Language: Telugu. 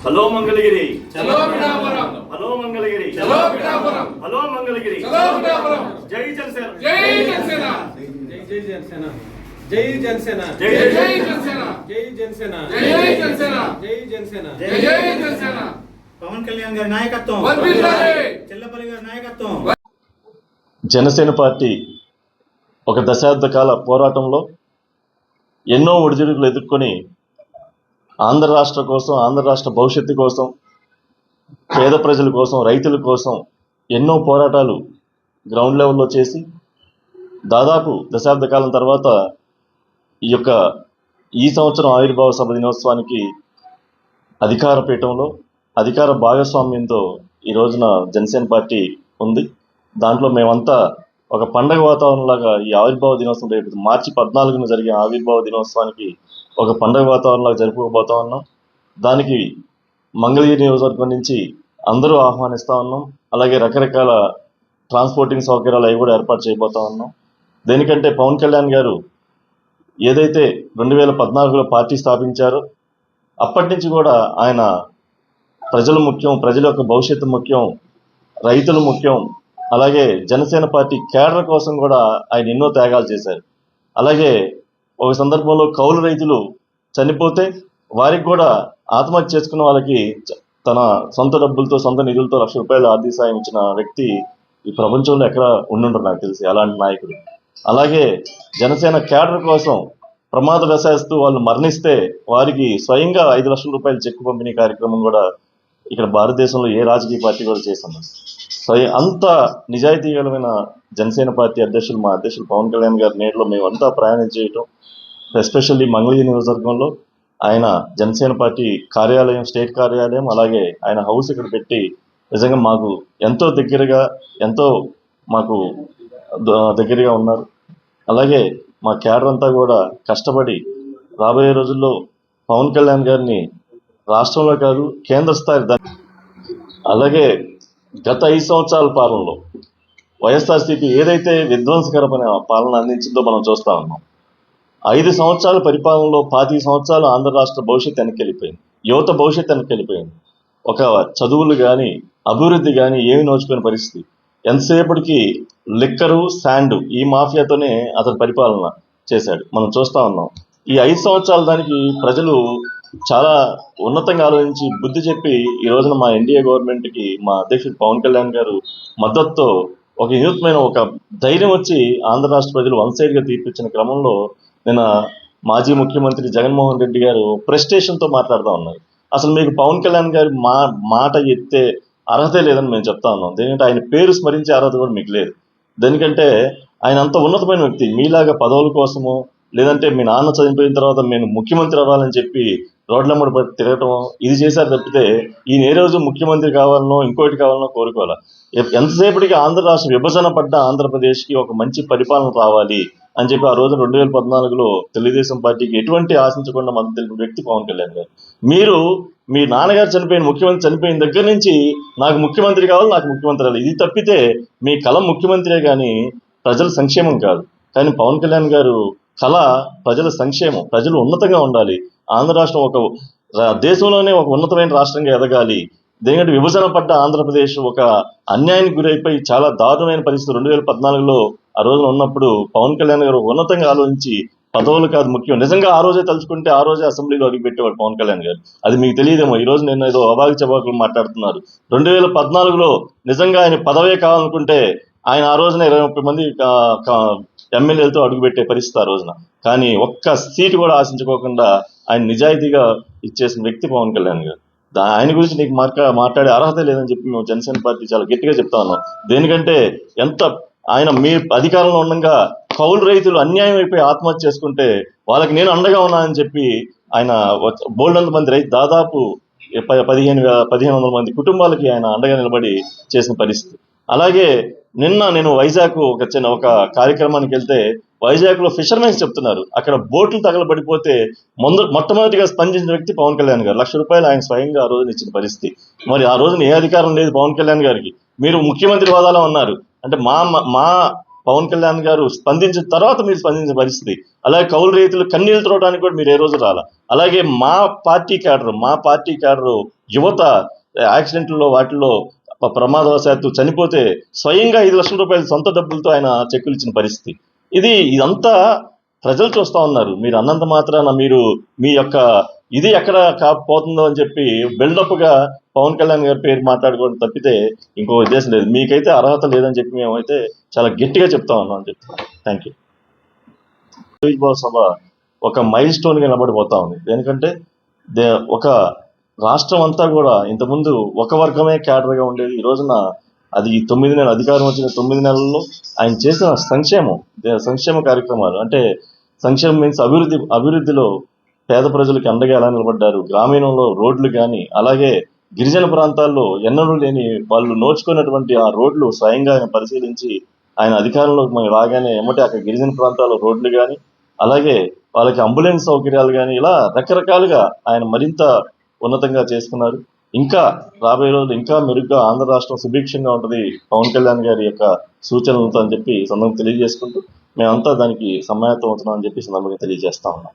హలో మంగళగిరి, చలో పిఠాపురం, హలో మంగళగిరి, చలో పిఠాపురం, హలో మంగళగిరి. చలో పిఠాపురం. జై జనసేన, జై జనసేన, జై జనసేన, జై జనసేన, జై జై జై జనసేన, జై జనసేన, జై జనసేన, జై జనసేన. జై జనసేన. పవన్ కళ్యాణ్ గారి నాయకత్వం, వర్ధిల్లాలి. చెల్లపల్లి గారి నాయకత్వం. జనసేన పార్టీ ఒక దశాబ్ద కాల పోరాటంలో ఎన్నో ఒడిదుడుకులు ఎదుర్కొని ఆంధ్ర రాష్ట్ర కోసం, ఆంధ్ర రాష్ట్ర భవిష్యత్తు కోసం, పేద ప్రజల కోసం, రైతుల కోసం ఎన్నో పోరాటాలు గ్రౌండ్ లెవెల్లో చేసి దాదాపు దశాబ్ద కాలం తర్వాత ఈ సంవత్సరం ఆవిర్భావ సభ దినోత్సవానికి అధికార పీఠంలో అధికార భాగస్వామ్యంతో ఈ రోజున జనసేన పార్టీ ఉంది. దాంట్లో మేమంతా ఒక పండగ వాతావరణంలాగా ఈ ఆవిర్భావ దినోత్సవం రేపు మార్చి 14న జరిగే ఆవిర్భావ దినోత్సవానికి ఒక పండగ వాతావరణంలాగా జరుపుకోబోతా ఉన్నాం. దానికి మంగళగిరి నియోజకవర్గం నుంచి అందరూ ఆహ్వానిస్తూ ఉన్నాం. అలాగే రకరకాల ట్రాన్స్పోర్టింగ్ సౌకర్యాలు అవి కూడా ఏర్పాటు చేయబోతా ఉన్నాం. దేనికంటే పవన్ కళ్యాణ్ గారు ఏదైతే 2014లో పార్టీ స్థాపించారో అప్పటి నుంచి కూడా ఆయన ప్రజలు ముఖ్యం, ప్రజల యొక్క భవిష్యత్తు ముఖ్యం, రైతులు ముఖ్యం, అలాగే జనసేన పార్టీ కేడర్ కోసం కూడా ఆయన ఎన్నో త్యాగాలు చేశారు. అలాగే ఒక సందర్భంలో కౌలు రైతులు చనిపోతే వారికి కూడా ఆత్మహత్య చేసుకున్న వాళ్ళకి తన సొంత డబ్బులతో, సొంత నిధులతో ₹1,00,000 ఆర్థిక సాయం ఇచ్చిన వ్యక్తి ఈ ప్రపంచంలో ఎక్కడ ఉండుంటారు నాకు తెలిసి అలాంటి నాయకుడు. అలాగే జనసేన కేడర్ కోసం ప్రమాదవశాత్తు వాళ్ళు మరణిస్తే వారికి స్వయంగా ₹5,00,000 చెక్కు పంపిణీ కార్యక్రమం కూడా ఇక్కడ భారతదేశంలో ఏ రాజకీయ పార్టీ కూడా చేస్తున్నారు. అంత నిజాయితీగలమైన జనసేన పార్టీ అధ్యక్షులు మా అధ్యక్షులు పవన్ కళ్యాణ్ గారి నేరులో మేమంతా ప్రయాణం చేయటం, ఎస్పెషల్లీ మంగళగిరి నియోజకవర్గంలో ఆయన జనసేన పార్టీ కార్యాలయం, స్టేట్ కార్యాలయం, అలాగే ఆయన హౌస్ ఇక్కడ పెట్టి నిజంగా మాకు ఎంతో దగ్గరగా ఉన్నారు. అలాగే మా క్యాడర్ అంతా కూడా కష్టపడి రాబోయే రోజుల్లో పవన్ కళ్యాణ్ గారిని రాష్ట్రంలో కాదు కేంద్ర స్థాయి, అలాగే గత 5 సంవత్సరాల పాలనలో వైఎస్ఆర్సీపీ ఏదైతే విధ్వంసకరమైన పాలన అందించిందో మనం చూస్తూ ఉన్నాం. 5 సంవత్సరాల పరిపాలనలో 25 సంవత్సరాలు ఆంధ్ర రాష్ట్ర భవిష్యత్తు వెనక్కి, యువత భవిష్యత్తు వెనక్కి. ఒక చదువులు కానీ, అభివృద్ధి కానీ ఏమి నోచుకునే పరిస్థితి. ఎంతసేపటికి లిక్కరు, శాండ్ ఈ మాఫియాతోనే అతను పరిపాలన చేశాడు, మనం చూస్తూ ఉన్నాం. ఈ 5 సంవత్సరాల దానికి ప్రజలు చాలా ఉన్నతంగా ఆలోచించి బుద్ధి చెప్పి ఈ రోజున మా ఎన్డీఏ గవర్నమెంట్కి మా అధ్యక్షుడు పవన్ కళ్యాణ్ గారు మద్దతుతో ఒక వినూత్నమైన ఒక ధైర్యం వచ్చి ఆంధ్ర రాష్ట్ర ప్రజలు వన్ సైడ్గా తీర్పిచ్చిన క్రమంలో నిన్న మాజీ ముఖ్యమంత్రి జగన్మోహన్ రెడ్డి గారు ప్రెస్టేషన్తో మాట్లాడుతూ ఉన్నారు. అసలు మీకు పవన్ కళ్యాణ్ గారి మాట ఎత్తే అర్హతే లేదని మేము చెప్తా ఉన్నాం. ఎందుకంటే ఆయన పేరు స్మరించే అర్హత కూడా మీకు లేదు. దేనికంటే ఆయన అంత ఉన్నతమైన వ్యక్తి. మీలాగా పదవుల కోసమో లేదంటే మీ నాన్న చనిపోయిన తర్వాత నేను ముఖ్యమంత్రి అవ్వాలని చెప్పి రోడ్లమ్మడి పట్టి తిరగటం ఇది చేశారు తప్పితే ఈయన ఏ రోజు ముఖ్యమంత్రి కావాలనో ఇంకోటి కావాలనో కోరుకోవాలి. ఎంతసేపటికి ఆంధ్ర రాష్ట్ర విభజన పడ్డ ఆంధ్రప్రదేశ్కి ఒక మంచి పరిపాలన రావాలి అని చెప్పి ఆ రోజు 2014లో తెలుగుదేశం పార్టీకి ఎటువంటి ఆశించకుండా మద్దతు తెలిపిన వ్యక్తి పవన్ కళ్యాణ్ గారు. మీరు మీ నాన్నగారు ముఖ్యమంత్రి చనిపోయిన దగ్గర నుంచి నాకు ముఖ్యమంత్రి కావాలి, నాకు ముఖ్యమంత్రి రావాలి, ఇది తప్పితే మీ కళ ముఖ్యమంత్రే కానీ ప్రజల సంక్షేమం కాదు. కానీ పవన్ కళ్యాణ్ గారు కళ ప్రజల సంక్షేమం, ప్రజలు ఉన్నతంగా ఉండాలి, ఆంధ్ర రాష్ట్రం ఒక దేశంలోనే ఒక ఉన్నతమైన రాష్ట్రంగా ఎదగాలి. ఎందుకంటే విభజన పడ్డ ఆంధ్రప్రదేశ్ ఒక అన్యాయానికి గురైపోయి చాలా దారుణమైన పరిస్థితి 2014లో ఆ రోజున ఉన్నప్పుడు పవన్ కళ్యాణ్ గారు ఉన్నతంగా ఆలోచించి పదవులు కాదు ముఖ్యం, నిజంగా ఆ రోజే తలుచుకుంటే ఆ రోజే అసెంబ్లీలో అడుగుపెట్టేవాడు పవన్ కళ్యాణ్ గారు. అది మీకు తెలియదేమో, ఈ రోజు నేను ఏదో అవాకి చవాకులు మాట్లాడుతున్నారు. 2014లో నిజంగా ఆయన పదవే కావాలనుకుంటే ఆయన ఆ రోజున 20-30 మంది ఎమ్మెల్యేలతో అడుగుపెట్టే పరిస్థితి ఆ రోజున. కానీ ఒక్క సీటు కూడా ఆశించుకోకుండా ఆయన నిజాయితీగా ఇచ్చేసిన వ్యక్తి పవన్ కళ్యాణ్ గారు. ఆయన గురించి నీకు మాట్లాడే అర్హత లేదని చెప్పి మేము జనసేన పార్టీ చాలా గట్టిగా చెప్తా ఉన్నాం. దేనికంటే ఆయన మీ అధికారంలో ఉండగా కౌలు రైతులు అన్యాయం అయిపోయి ఆత్మహత్య చేసుకుంటే వాళ్ళకి నేను అండగా ఉన్నానని చెప్పి ఆయన బోల్డంత మంది రైతు దాదాపు 1,500 మంది కుటుంబాలకి ఆయన అండగా నిలబడి చేసిన పరిస్థితి. అలాగే నిన్న నేను వైజాగ్ ఒక కార్యక్రమానికి వెళ్తే వైజాగ్లో ఫిషర్మెన్స్ చెప్తున్నారు, అక్కడ బోట్లు తగలబడిపోతే మొట్టమొదటిగా స్పందించిన వ్యక్తి పవన్ కళ్యాణ్ గారు. ₹1,00,000 ఆయన స్వయంగా ఆ రోజున ఇచ్చిన పరిస్థితి. మరి ఆ రోజున ఏ అధికారం లేదు పవన్ కళ్యాణ్ గారికి. మీరు ముఖ్యమంత్రి హోదాలో ఉన్నారు అంటే మా పవన్ కళ్యాణ్ గారు స్పందించిన తర్వాత మీరు స్పందించిన పరిస్థితి. అలాగే కౌలు రైతులు కన్నీళ్లు తుడవడానికి కూడా మీరు ఏ రోజు రాలా. అలాగే మా పార్టీ క్యాడరు యువత యాక్సిడెంట్లో వాటిల్లో ప్రమాదవశాత్తు చనిపోతే స్వయంగా 5 లక్షల రూపాయలు సొంత డబ్బులతో ఆయన చెక్కులు ఇచ్చిన పరిస్థితి. ఇదంతా ప్రజలు చూస్తా ఉన్నారు. మీరు అన్నంత మాత్రాన మీరు మీ యొక్క ఇది ఎక్కడ పోతుందో అని చెప్పి బిల్డప్ గా పవన్ కళ్యాణ్ గారి పేరు మాట్లాడుకోవడం తప్పితే ఇంకో ఉద్దేశం లేదు. మీకైతే అర్హత లేదని చెప్పి మేమైతే చాలా గట్టిగా చెప్తా ఉన్నాం అని చెప్తాం. Thank you. ఆవిర్భావ సభ ఒక మైల్ స్టోన్ గా నిలబడిపోతా ఉంది. ఎందుకంటే ఒక రాష్ట్రం అంతా కూడా ఇంతకుముందు ఒక వర్గమే క్యాడర్గా ఉండేది. ఈ రోజున అది 9 నెలలు అధికారం వచ్చిన 9 నెలల్లో ఆయన చేసిన సంక్షేమ కార్యక్రమాలు, అంటే సంక్షేమం మీన్స్ అభివృద్ధిలో పేద ప్రజలకు అండగా ఎలా నిలబడ్డారు, గ్రామీణంలో రోడ్లు కానీ, అలాగే గిరిజన ప్రాంతాల్లో ఎన్నడూ లేని వాళ్ళు నోచుకున్నటువంటి ఆ రోడ్లు స్వయంగా ఆయన పరిశీలించి ఆయన అధికారంలోకి మనం రాగానే ఎమ్మటే అక్కడ గిరిజన ప్రాంతాల్లో రోడ్లు కానీ, అలాగే వాళ్ళకి అంబులెన్స్ సౌకర్యాలు కానీ, ఇలా రకరకాలుగా ఆయన మరింత ఉన్నతంగా చేసుకున్నారు. ఇంకా రాబోయే రోజులు ఇంకా మెరుగ్గా ఆంధ్ర రాష్ట్రం సుభిక్షంగా ఉంటుంది పవన్ కళ్యాణ్ గారి యొక్క సూచనలతో అని చెప్పి సందర్భంగా తెలియజేసుకుంటూ మేమంతా దానికి సమాయత్తం అవుతున్నాం అని చెప్పి సందర్భంగా తెలియజేస్తా ఉన్నాం.